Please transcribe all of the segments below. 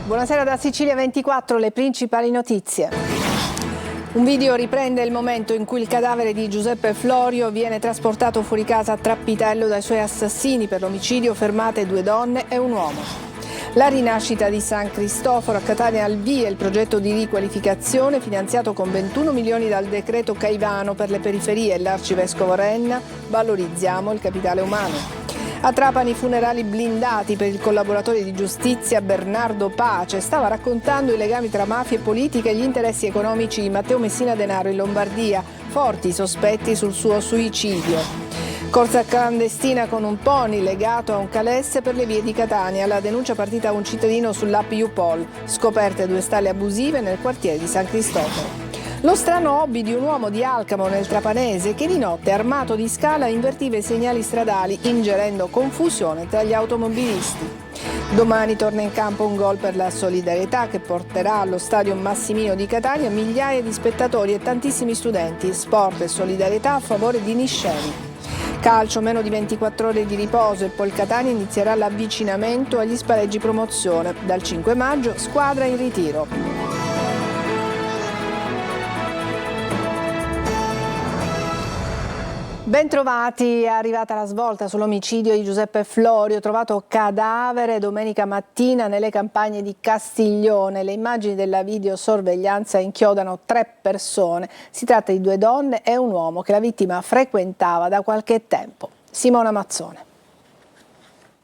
Buonasera da Sicilia 24, le principali notizie. Un video riprende il momento in cui il cadavere di Giuseppe Florio viene trasportato fuori casa a Trappitello dai suoi assassini. Per l'omicidio fermate 2 donne e un uomo. La rinascita di San Cristoforo, a Catania al via il progetto di riqualificazione finanziato con 21 milioni dal decreto Caivano per le periferie. L'arcivescovo Renna: valorizziamo il capitale umano. A Trapani funerali blindati per il collaboratore di giustizia Bernardo Pace. Stava raccontando i legami tra mafia e politica e gli interessi economici di Matteo Messina Denaro in Lombardia. Forti sospetti sul suo suicidio. Corsa clandestina con un pony legato a un calesse per le vie di Catania. La denuncia partita a un cittadino sull'app YouPol. Scoperte 2 stalle abusive nel quartiere di San Cristoforo. Lo strano hobby di un uomo di Alcamo nel Trapanese che di notte, armato di scala, invertiva i segnali stradali, ingerendo confusione tra gli automobilisti. Domani torna in campo un gol per la solidarietà che porterà allo stadio Massimino di Catania migliaia di spettatori e tantissimi studenti. Sport e solidarietà a favore di Nisceni. Calcio, meno di 24 ore di riposo e poi il Catania inizierà l'avvicinamento agli spareggi promozione. Dal 5 maggio squadra in ritiro. Bentrovati, è arrivata la svolta sull'omicidio di Giuseppe Florio, trovato cadavere domenica mattina nelle campagne di Castiglione. Le immagini della videosorveglianza inchiodano 3 persone. Si tratta di 2 donne e un uomo che la vittima frequentava da qualche tempo. Simona Mazzone.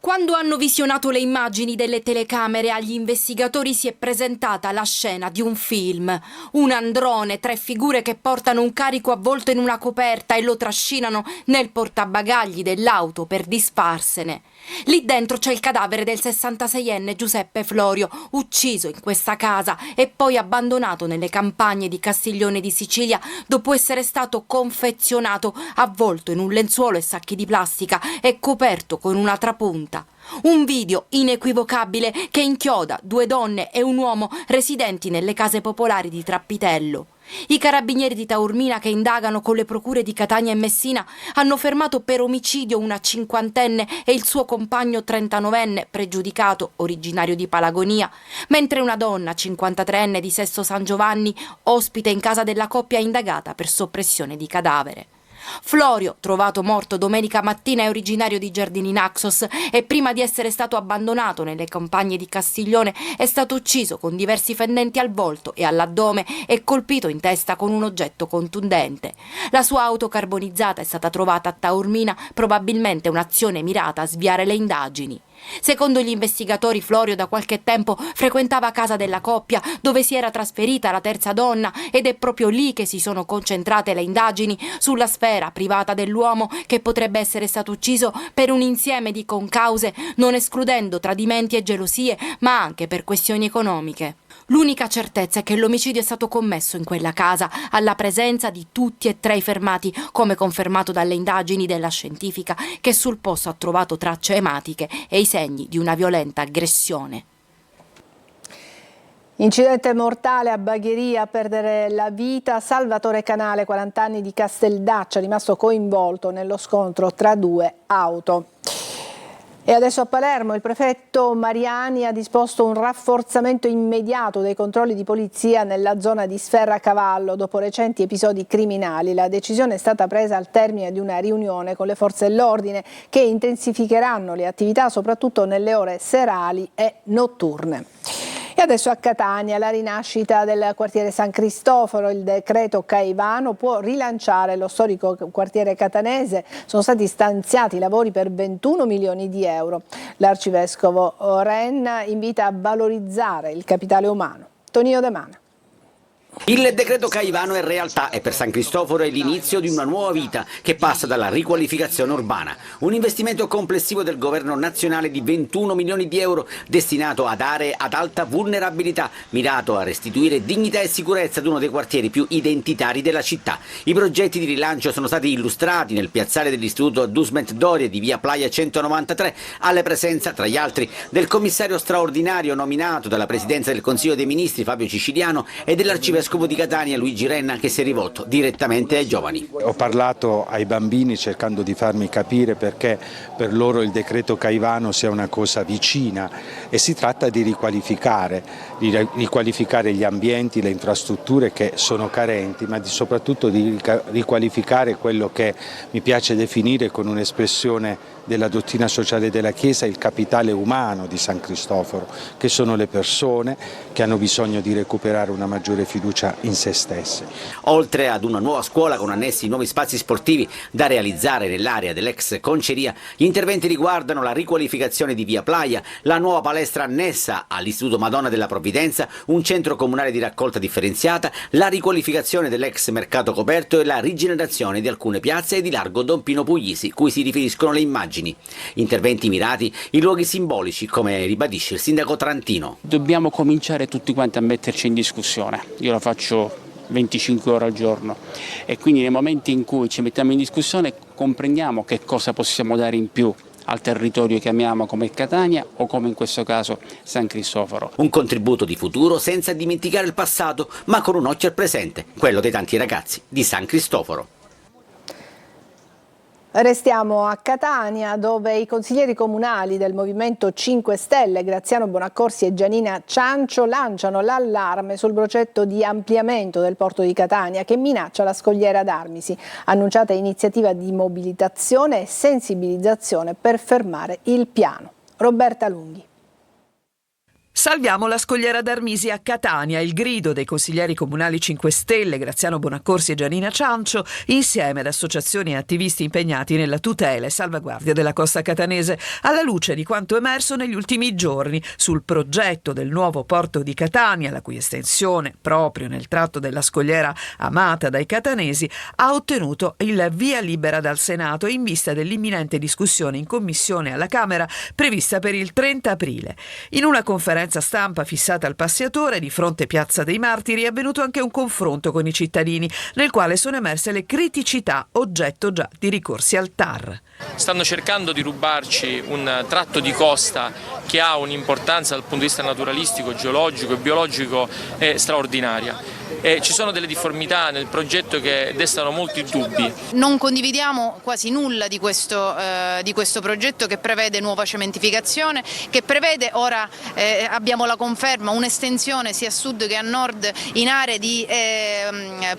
Quando hanno visionato le immagini delle telecamere, agli investigatori si è presentata la scena di un film. Un androne, 3 figure che portano un carico avvolto in una coperta e lo trascinano nel portabagagli dell'auto per disfarsene. Lì dentro c'è il cadavere del 66enne Giuseppe Florio, ucciso in questa casa e poi abbandonato nelle campagne di Castiglione di Sicilia dopo essere stato confezionato, avvolto in un lenzuolo e sacchi di plastica e coperto con una trapunta. Un video inequivocabile che inchioda 2 donne e un uomo residenti nelle case popolari di Trappitello. I carabinieri di Taormina, che indagano con le procure di Catania e Messina, hanno fermato per omicidio una 50enne e il suo compagno 39enne pregiudicato, originario di Palagonia, mentre una donna 53enne di Sesto San Giovanni, ospite in casa della coppia, è indagata per soppressione di cadavere. Florio, trovato morto domenica mattina, è originario di Giardini Naxos e prima di essere stato abbandonato nelle campagne di Castiglione è stato ucciso con diversi fendenti al volto e all'addome e colpito in testa con un oggetto contundente. La sua auto carbonizzata è stata trovata a Taormina, probabilmente un'azione mirata a sviare le indagini. Secondo gli investigatori, Florio da qualche tempo frequentava casa della coppia dove si era trasferita la terza donna ed è proprio lì che si sono concentrate le indagini sulla sfera privata dell'uomo che potrebbe essere stato ucciso per un insieme di concause, non escludendo tradimenti e gelosie, ma anche per questioni economiche. L'unica certezza è che l'omicidio è stato commesso in quella casa, alla presenza di tutti e 3 i fermati, come confermato dalle indagini della scientifica, che sul posto ha trovato tracce ematiche e i segni di una violenta aggressione. Incidente mortale a Bagheria, a perdere la vita Salvatore Canale, 40 anni, di Casteldaccia, rimasto coinvolto nello scontro tra 2 auto. E adesso a Palermo il prefetto Mariani ha disposto un rafforzamento immediato dei controlli di polizia nella zona di Sferracavallo dopo recenti episodi criminali. La decisione è stata presa al termine di una riunione con le forze dell'ordine che intensificheranno le attività soprattutto nelle ore serali e notturne. E adesso a Catania, la rinascita del quartiere San Cristoforo. Il decreto Caivano può rilanciare lo storico quartiere catanese. Sono stati stanziati lavori per 21 milioni di euro. L'arcivescovo Renna invita a valorizzare il capitale umano. Tonino De Mana. Il decreto Caivano è realtà e per San Cristoforo è l'inizio di una nuova vita che passa dalla riqualificazione urbana. Un investimento complessivo del governo nazionale di 21 milioni di euro destinato ad aree ad alta vulnerabilità, mirato a restituire dignità e sicurezza ad uno dei quartieri più identitari della città. I progetti di rilancio sono stati illustrati nel piazzale dell'istituto Dusmet Doria di via Playa 193, alla presenza, tra gli altri, del commissario straordinario nominato dalla Presidenza del Consiglio dei Ministri Fabio Ciciliano e dell'arcivescovo l'arcivescovo di Catania Luigi Renna, che si è rivolto direttamente ai giovani. Ho parlato ai bambini cercando di farmi capire perché per loro il decreto Caivano sia una cosa vicina, e si tratta di riqualificare gli ambienti, le infrastrutture che sono carenti, ma soprattutto di riqualificare quello che mi piace definire con un'espressione della dottrina sociale della Chiesa il capitale umano di San Cristoforo, che sono le persone che hanno bisogno di recuperare una maggiore fiducia in se stesse. Oltre ad una nuova scuola con annessi nuovi spazi sportivi da realizzare nell'area dell'ex conceria, gli interventi riguardano la riqualificazione di Via Playa, la nuova palestra annessa all'Istituto Madonna della Provvidenza, un centro comunale di raccolta differenziata, la riqualificazione dell'ex mercato coperto e la rigenerazione di alcune piazze di largo Don Pino Puglisi, cui si riferiscono le immagini. Interventi mirati in luoghi simbolici, come ribadisce il sindaco Trantino. Dobbiamo cominciare tutti quanti a metterci in discussione. Io la faccio 25 ore al giorno e quindi nei momenti in cui ci mettiamo in discussione comprendiamo che cosa possiamo dare in più al territorio che amiamo come Catania o come in questo caso San Cristoforo. Un contributo di futuro senza dimenticare il passato, ma con un occhio al presente, quello dei tanti ragazzi di San Cristoforo. Restiamo a Catania, dove i consiglieri comunali del Movimento 5 Stelle, Graziano Bonaccorsi e Gianina Ciancio, lanciano l'allarme sul progetto di ampliamento del porto di Catania che minaccia la scogliera d'Armisi. Annunciata iniziativa di mobilitazione e sensibilizzazione per fermare il piano. Roberta Lunghi. Salviamo la scogliera d'Armisi a Catania, il grido dei consiglieri comunali 5 Stelle, Graziano Bonaccorsi e Gianina Ciancio, insieme ad associazioni e attivisti impegnati nella tutela e salvaguardia della costa catanese, alla luce di quanto emerso negli ultimi giorni sul progetto del nuovo porto di Catania, la cui estensione, proprio nel tratto della scogliera amata dai catanesi, ha ottenuto il via libera dal Senato in vista dell'imminente discussione in commissione alla Camera prevista per il 30 aprile. In una conferenza stampa fissata al Passiatore di fronte Piazza dei Martiri è avvenuto anche un confronto con i cittadini nel quale sono emerse le criticità oggetto già di ricorsi al TAR. Stanno cercando di rubarci un tratto di costa che ha un'importanza dal punto di vista naturalistico, geologico e biologico straordinaria. E ci sono delle difformità nel progetto che destano molti dubbi. Non condividiamo quasi nulla di questo progetto, che prevede nuova cementificazione, che prevede, ora abbiamo la conferma, un'estensione sia a sud che a nord in aree di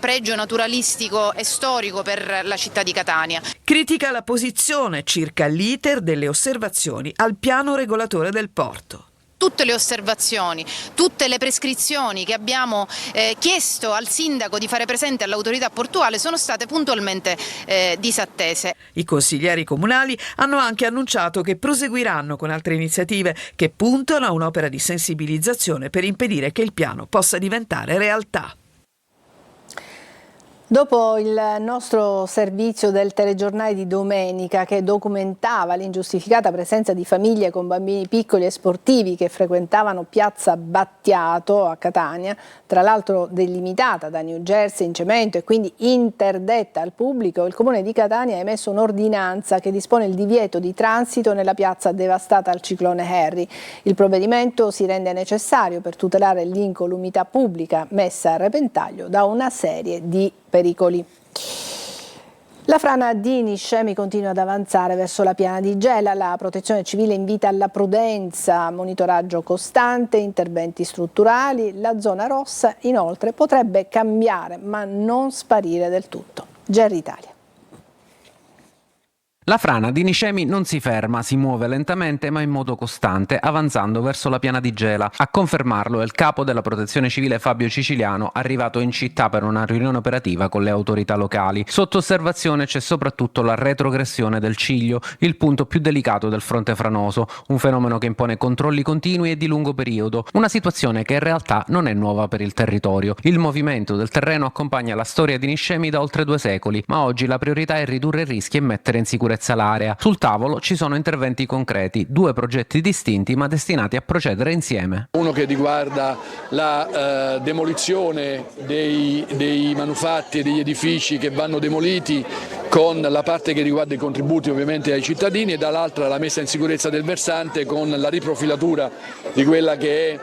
pregio naturalistico e storico per la città di Catania. Critica la posizione circa l'iter delle osservazioni al piano regolatore del porto. Tutte le osservazioni, tutte le prescrizioni che abbiamo chiesto al sindaco di fare presente all'autorità portuale sono state puntualmente disattese. I consiglieri comunali hanno anche annunciato che proseguiranno con altre iniziative che puntano a un'opera di sensibilizzazione per impedire che il piano possa diventare realtà. Dopo il nostro servizio del telegiornale di domenica che documentava l'ingiustificata presenza di famiglie con bambini piccoli e sportivi che frequentavano Piazza Battiato a Catania, tra l'altro delimitata da New Jersey in cemento e quindi interdetta al pubblico, il Comune di Catania ha emesso un'ordinanza che dispone il divieto di transito nella piazza devastata al ciclone Harry. Il provvedimento si rende necessario per tutelare l'incolumità pubblica messa a repentaglio da una serie di pericoli. La frana di Niscemi continua ad avanzare verso la piana di Gela. La Protezione Civile invita alla prudenza, monitoraggio costante, interventi strutturali. La zona rossa inoltre potrebbe cambiare ma non sparire del tutto. GR Italia. La frana di Niscemi non si ferma, si muove lentamente ma in modo costante, avanzando verso la piana di Gela. A confermarlo è il capo della Protezione Civile Fabio Ciciliano, arrivato in città per una riunione operativa con le autorità locali. Sotto osservazione c'è soprattutto la retrogressione del Ciglio, il punto più delicato del fronte franoso, un fenomeno che impone controlli continui e di lungo periodo, una situazione che in realtà non è nuova per il territorio. Il movimento del terreno accompagna la storia di Niscemi da oltre 2 secoli, ma oggi la priorità è ridurre i rischi e mettere in sicurezza l'area. Sul tavolo ci sono interventi concreti, 2 progetti distinti ma destinati a procedere insieme. Uno che riguarda la demolizione dei manufatti e degli edifici che vanno demoliti, con la parte che riguarda i contributi ovviamente ai cittadini, e dall'altra la messa in sicurezza del versante con la riprofilatura di quella che è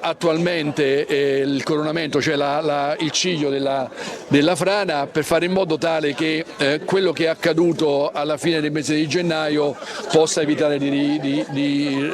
attualmente il coronamento, cioè il ciglio della frana, per fare in modo tale che quello che è accaduto alla fine del mese di gennaio possa evitare di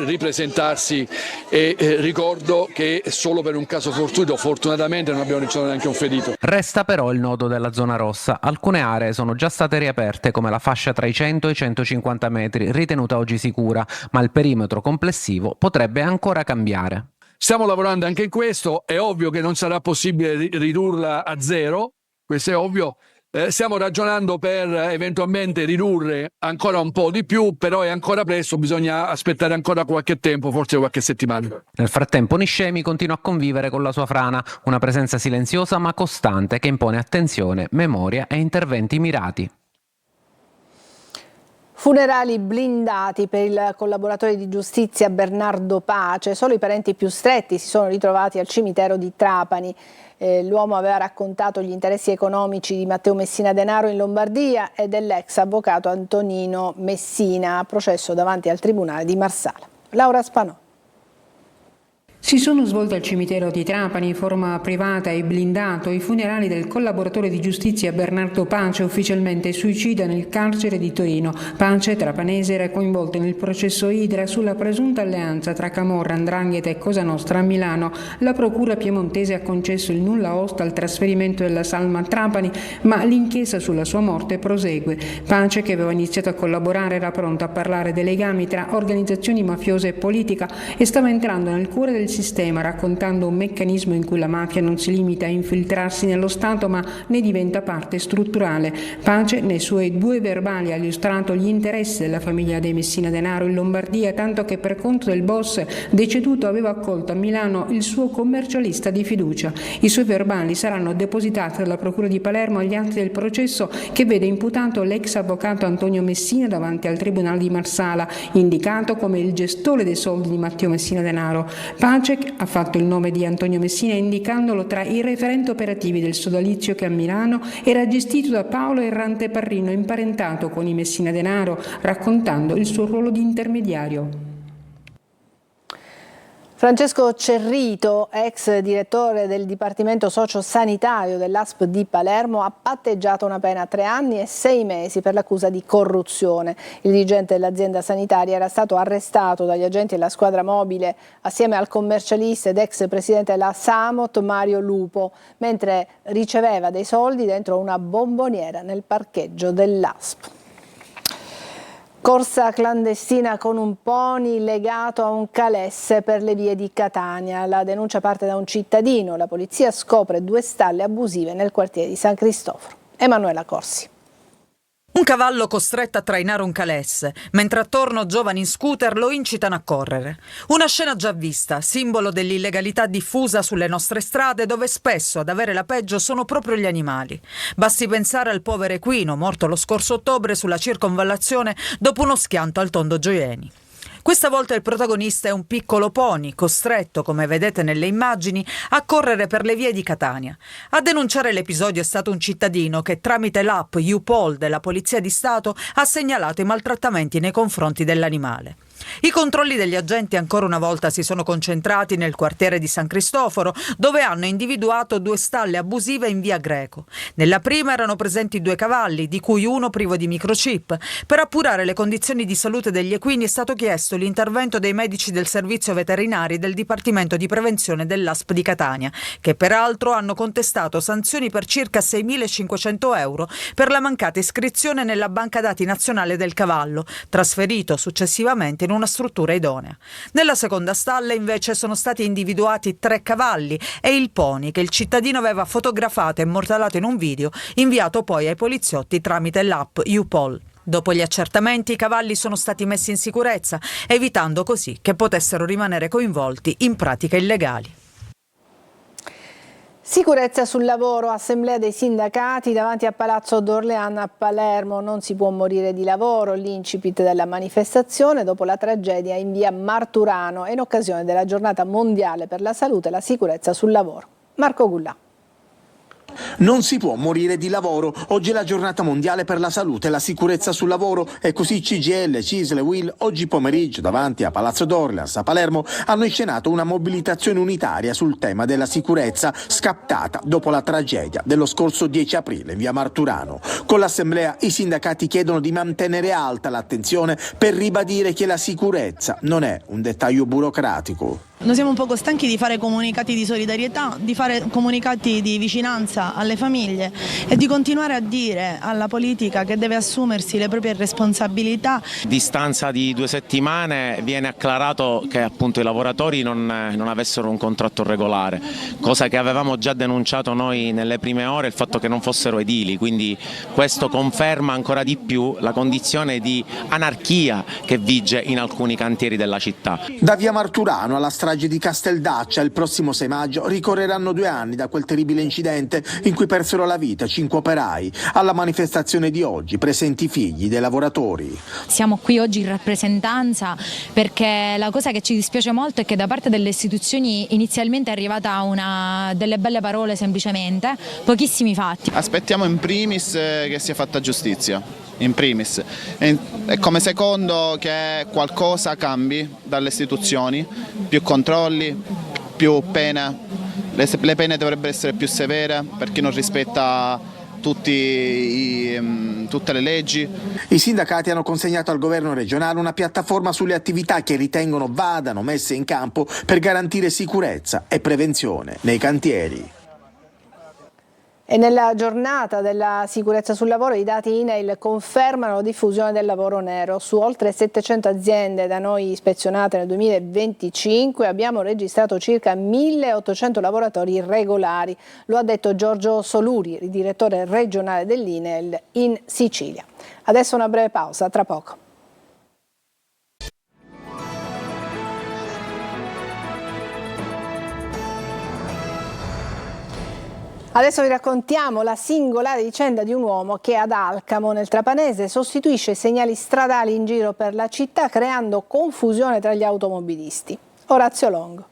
ripresentarsi, e ricordo che solo per un caso fortuito fortunatamente non abbiamo ricevuto neanche un ferito. Resta però il nodo della zona rossa. Alcune aree sono già state riaperte, come la fascia tra i 100 e i 150 metri, ritenuta oggi sicura, ma il perimetro complessivo potrebbe ancora cambiare. Stiamo lavorando anche in questo, è ovvio che non sarà possibile ridurla a zero, questo è ovvio. Stiamo ragionando per eventualmente ridurre ancora un po' di più, però è ancora presto, bisogna aspettare ancora qualche tempo, forse qualche settimana. Nel frattempo Niscemi continua a convivere con la sua frana, una presenza silenziosa ma costante che impone attenzione, memoria e interventi mirati. Funerali blindati per il collaboratore di giustizia Bernardo Pace. Solo i parenti più stretti si sono ritrovati al cimitero di Trapani. L'uomo aveva raccontato gli interessi economici di Matteo Messina Denaro in Lombardia e dell'ex avvocato Antonino Messina, a processo davanti al Tribunale di Marsala. Laura Spanò. Si sono svolte al cimitero di Trapani in forma privata e blindato i funerali del collaboratore di giustizia Bernardo Pace, ufficialmente suicida nel carcere di Torino. Pace, trapanese, era coinvolto nel processo Idra sulla presunta alleanza tra Camorra, 'Ndrangheta e Cosa Nostra a Milano. La procura piemontese ha concesso il nulla osta al trasferimento della salma a Trapani, ma l'inchiesta sulla sua morte prosegue. Pace, che aveva iniziato a collaborare, era pronto a parlare dei legami tra organizzazioni mafiose e politica e stava entrando nel cuore del sistema, raccontando un meccanismo in cui la mafia non si limita a infiltrarsi nello Stato ma ne diventa parte strutturale. Pace nei suoi 2 verbali ha illustrato gli interessi della famiglia dei Messina Denaro in Lombardia, tanto che per conto del boss deceduto aveva accolto a Milano il suo commercialista di fiducia. I suoi verbali saranno depositati dalla Procura di Palermo agli atti del processo che vede imputato l'ex avvocato Antonio Messina davanti al Tribunale di Marsala, indicato come il gestore dei soldi di Matteo Messina Denaro. Pace ha fatto il nome di Antonio Messina indicandolo tra i referenti operativi del sodalizio che a Milano era gestito da Paolo Errante Parrino, imparentato con i Messina Denaro, raccontando il suo ruolo di intermediario. Francesco Cerrito, ex direttore del Dipartimento Sociosanitario dell'ASP di Palermo, ha patteggiato una pena a 3 anni e 6 mesi per l'accusa di corruzione. Il dirigente dell'azienda sanitaria era stato arrestato dagli agenti della squadra mobile assieme al commercialista ed ex presidente della Samot Mario Lupo, mentre riceveva dei soldi dentro una bomboniera nel parcheggio dell'ASP. Corsa clandestina con un pony legato a un calesse per le vie di Catania. La denuncia parte da un cittadino. La polizia scopre 2 stalle abusive nel quartiere di San Cristoforo. Emanuela Corsi. Un cavallo costretto a trainare un calesse, mentre attorno giovani in scooter lo incitano a correre. Una scena già vista, simbolo dell'illegalità diffusa sulle nostre strade, dove spesso ad avere la peggio sono proprio gli animali. Basti pensare al povero equino morto lo scorso ottobre sulla circonvallazione dopo uno schianto al Tondo Gioieni. Questa volta il protagonista è un piccolo pony, costretto, come vedete nelle immagini, a correre per le vie di Catania. A denunciare l'episodio è stato un cittadino che tramite l'app YouPol della Polizia di Stato ha segnalato i maltrattamenti nei confronti dell'animale. I controlli degli agenti ancora una volta si sono concentrati nel quartiere di San Cristoforo, dove hanno individuato 2 stalle abusive in via Greco. Nella prima erano presenti 2 cavalli, di cui uno privo di microchip. Per appurare le condizioni di salute degli equini è stato chiesto l'intervento dei medici del servizio veterinari del Dipartimento di Prevenzione dell'ASP di Catania, che peraltro hanno contestato sanzioni per circa 6.500 euro per la mancata iscrizione nella banca dati nazionale del cavallo, trasferito successivamente in una struttura idonea. Nella seconda stalla invece sono stati individuati 3 cavalli e il pony che il cittadino aveva fotografato e immortalato in un video, inviato poi ai poliziotti tramite l'app YouPol. Dopo gli accertamenti i cavalli sono stati messi in sicurezza, evitando così che potessero rimanere coinvolti in pratiche illegali. Sicurezza sul lavoro, assemblea dei sindacati davanti a Palazzo d'Orléans a Palermo. Non si può morire di lavoro, l'incipit della manifestazione dopo la tragedia in via Marturano e in occasione della giornata mondiale per la salute e la sicurezza sul lavoro. Marco Gullà. Non si può morire di lavoro. Oggi è la giornata mondiale per la salute e la sicurezza sul lavoro e così CGIL, CISL e UIL oggi pomeriggio davanti a Palazzo d'Orleans a Palermo hanno inscenato una mobilitazione unitaria sul tema della sicurezza scattata dopo la tragedia dello scorso 10 aprile in via Marturano. Con l'assemblea i sindacati chiedono di mantenere alta l'attenzione per ribadire che la sicurezza non è un dettaglio burocratico. Noi siamo un poco stanchi di fare comunicati di solidarietà, di fare comunicati di vicinanza alle famiglie e di continuare a dire alla politica che deve assumersi le proprie responsabilità. A distanza di 2 settimane viene acclarato che appunto i lavoratori non avessero un contratto regolare, cosa che avevamo già denunciato noi nelle prime ore, il fatto che non fossero edili, quindi questo conferma ancora di più la condizione di anarchia che vige in alcuni cantieri della città. Da via Marturano alla strage di Casteldaccia il prossimo 6 maggio ricorreranno 2 anni da quel terribile incidente in cui persero la vita 5 operai. Alla manifestazione di oggi presenti i figli dei lavoratori. Siamo qui oggi in rappresentanza perché la cosa che ci dispiace molto è che da parte delle istituzioni inizialmente è arrivata delle belle parole semplicemente, pochissimi fatti. Aspettiamo in primis che sia fatta giustizia. In primis, e come secondo che qualcosa cambi dalle istituzioni, più controlli, più pene, le pene dovrebbero essere più severe per chi non rispetta tutte le leggi. I sindacati hanno consegnato al governo regionale una piattaforma sulle attività che ritengono vadano messe in campo per garantire sicurezza e prevenzione nei cantieri. E nella giornata della sicurezza sul lavoro i dati INAIL confermano la diffusione del lavoro nero. Su oltre 700 aziende da noi ispezionate nel 2025 abbiamo registrato circa 1.800 lavoratori irregolari. Lo ha detto Giorgio Soluri, il direttore regionale dell'INAIL in Sicilia. Adesso una breve pausa, tra poco. Adesso vi raccontiamo la singolare vicenda di un uomo che ad Alcamo, nel Trapanese, sostituisce segnali stradali in giro per la città creando confusione tra gli automobilisti. Orazio Longo.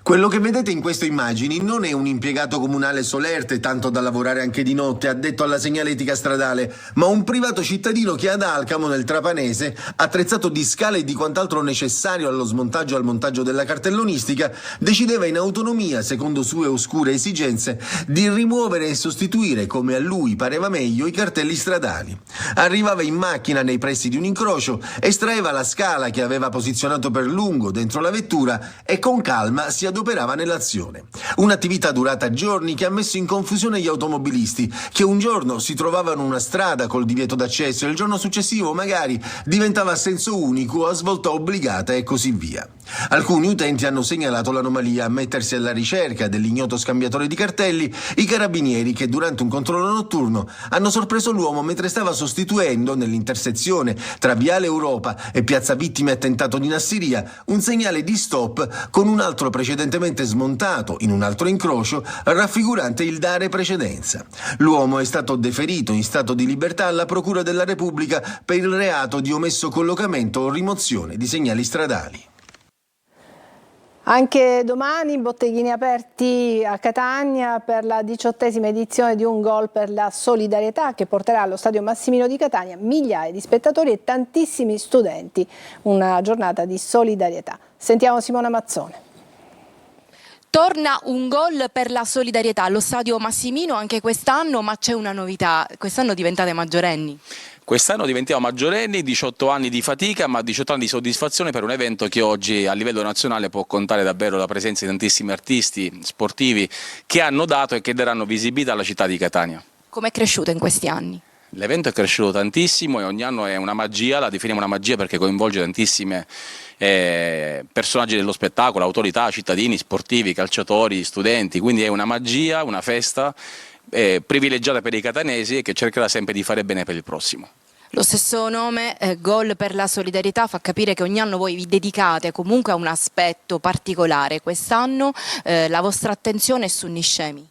Quello che vedete in queste immagini non è un impiegato comunale solerte, tanto da lavorare anche di notte, addetto alla segnaletica stradale, ma un privato cittadino che ad Alcamo, nel Trapanese, attrezzato di scale e di quant'altro necessario allo smontaggio e al montaggio della cartellonistica, decideva in autonomia, secondo sue oscure esigenze, di rimuovere e sostituire, come a lui pareva meglio, i cartelli stradali. Arrivava in macchina nei pressi di un incrocio, estraeva la scala che aveva posizionato per lungo dentro la vettura e con calma si adoperava nell'azione. Un'attività durata giorni che ha messo in confusione gli automobilisti, che un giorno si trovavano una strada col divieto d'accesso e il giorno successivo magari diventava a senso unico, a svolta obbligata e così via. Alcuni utenti hanno segnalato l'anomalia a mettersi alla ricerca dell'ignoto scambiatore di cartelli, i carabinieri che durante un controllo notturno hanno sorpreso l'uomo mentre stava sostituendo nell'intersezione tra Viale Europa e Piazza Vittime Attentato di Nassiria un segnale di stop con un altro precedentemente smontato in un altro incrocio raffigurante il dare precedenza. L'uomo è stato deferito in stato di libertà alla Procura della Repubblica per il reato di omesso collocamento o rimozione di segnali stradali. Anche domani botteghini aperti a Catania per la 18ª edizione di Un Gol per la Solidarietà che porterà allo Stadio Massimino di Catania migliaia di spettatori e tantissimi studenti. Una giornata di solidarietà. Sentiamo Simona Mazzone. Torna Un Gol per la Solidarietà allo Stadio Massimino anche quest'anno, ma c'è una novità, quest'anno diventate maggiorenni. Quest'anno diventiamo maggiorenni, 18 anni di fatica ma 18 anni di soddisfazione per un evento che oggi a livello nazionale può contare davvero la presenza di tantissimi artisti sportivi che hanno dato e che daranno visibilità alla città di Catania. Com'è cresciuto in questi anni? L'evento è cresciuto tantissimo e ogni anno è una magia, la definiamo una magia perché coinvolge tantissime personaggi dello spettacolo, autorità, cittadini, sportivi, calciatori, studenti, quindi è una magia, una festa privilegiata per i catanesi e che cercherà sempre di fare bene per il prossimo. Lo stesso nome, Gol per la Solidarietà, fa capire che ogni anno voi vi dedicate comunque a un aspetto particolare. Quest'anno la vostra attenzione è su Niscemi.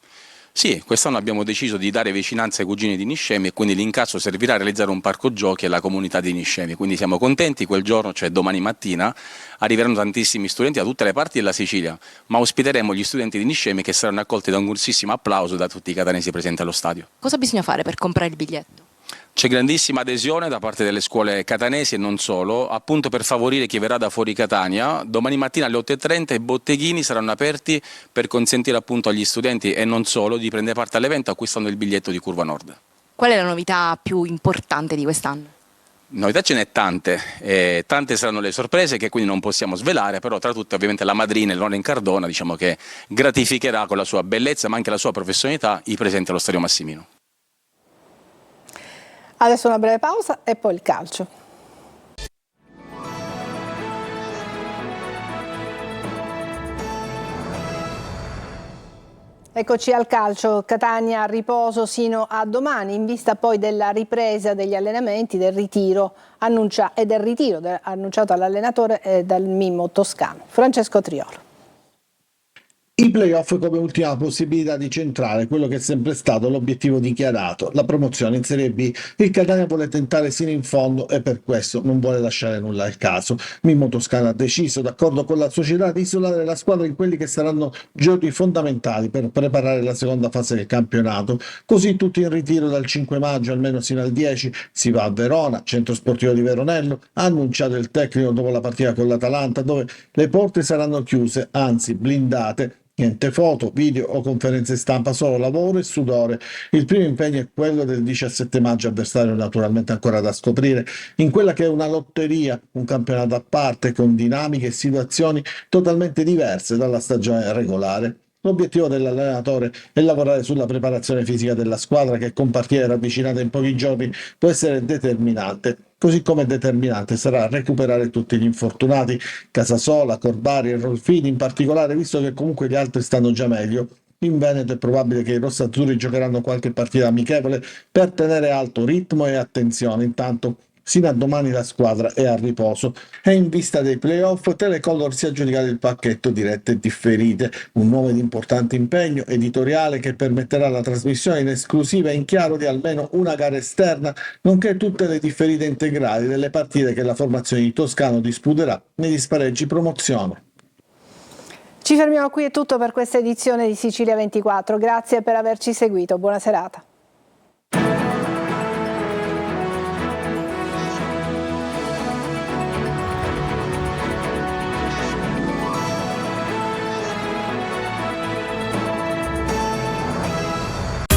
Sì, quest'anno abbiamo deciso di dare vicinanza ai cugini di Niscemi e quindi l'incasso servirà a realizzare un parco giochi alla comunità di Niscemi, quindi siamo contenti. Quel giorno, cioè domani mattina, arriveranno tantissimi studenti da tutte le parti della Sicilia, ma ospiteremo gli studenti di Niscemi che saranno accolti da un grossissimo applauso da tutti i catanesi presenti allo stadio. Cosa bisogna fare per comprare il biglietto? C'è grandissima adesione da parte delle scuole catanesi e non solo, appunto per favorire chi verrà da fuori Catania. Domani mattina alle 8:30 i botteghini saranno aperti per consentire appunto agli studenti e non solo di prendere parte all'evento acquistando il biglietto di Curva Nord. Qual è la novità più importante di quest'anno? Novità ce n'è tante, tante saranno le sorprese che quindi non possiamo svelare, però tra tutte ovviamente la madrina Eleonora Incardona, diciamo che gratificherà con la sua bellezza ma anche la sua professionalità i presenti allo Stadio Massimino. Adesso una breve pausa e poi il calcio. Eccoci al calcio. Catania a riposo sino a domani, in vista poi della ripresa degli allenamenti, del ritiro annunciato all'allenatore dal Mimmo Toscano. Francesco Triolo. I play-off come ultima possibilità di centrare quello che è sempre stato l'obiettivo dichiarato, la promozione in Serie B. Il Catania vuole tentare sino in fondo e per questo non vuole lasciare nulla al caso. Mimmo Toscano ha deciso, d'accordo con la società, di isolare la squadra in quelli che saranno giorni fondamentali per preparare la seconda fase del campionato. Così tutti in ritiro dal 5 maggio almeno sino al 10, si va a Verona, centro sportivo di Veronello, ha annunciato il tecnico dopo la partita con l'Atalanta, dove le porte saranno chiuse, anzi blindate. Niente foto, video o conferenze stampa, solo lavoro e sudore. Il primo impegno è quello del 17 maggio, avversario naturalmente ancora da scoprire, in quella che è una lotteria, un campionato a parte con dinamiche e situazioni totalmente diverse dalla stagione regolare. L'obiettivo dell'allenatore è lavorare sulla preparazione fisica della squadra che con partite ravvicinate in pochi giorni può essere determinante. Così come determinante sarà recuperare tutti gli infortunati, Casasola, Corbari e Rolfini in particolare, visto che comunque gli altri stanno già meglio. In Veneto è probabile che i rossazzurri giocheranno qualche partita amichevole per tenere alto ritmo e attenzione. Intanto sino a domani la squadra è a riposo e in vista dei playoff Telecolor si è aggiudicato il pacchetto dirette differite, un nuovo ed importante impegno editoriale che permetterà la trasmissione in esclusiva e in chiaro di almeno una gara esterna, nonché tutte le differite integrali delle partite che la formazione di Toscano disputerà negli spareggi promozione. Ci fermiamo qui, è tutto per questa edizione di Sicilia 24. Grazie per averci seguito, buona serata.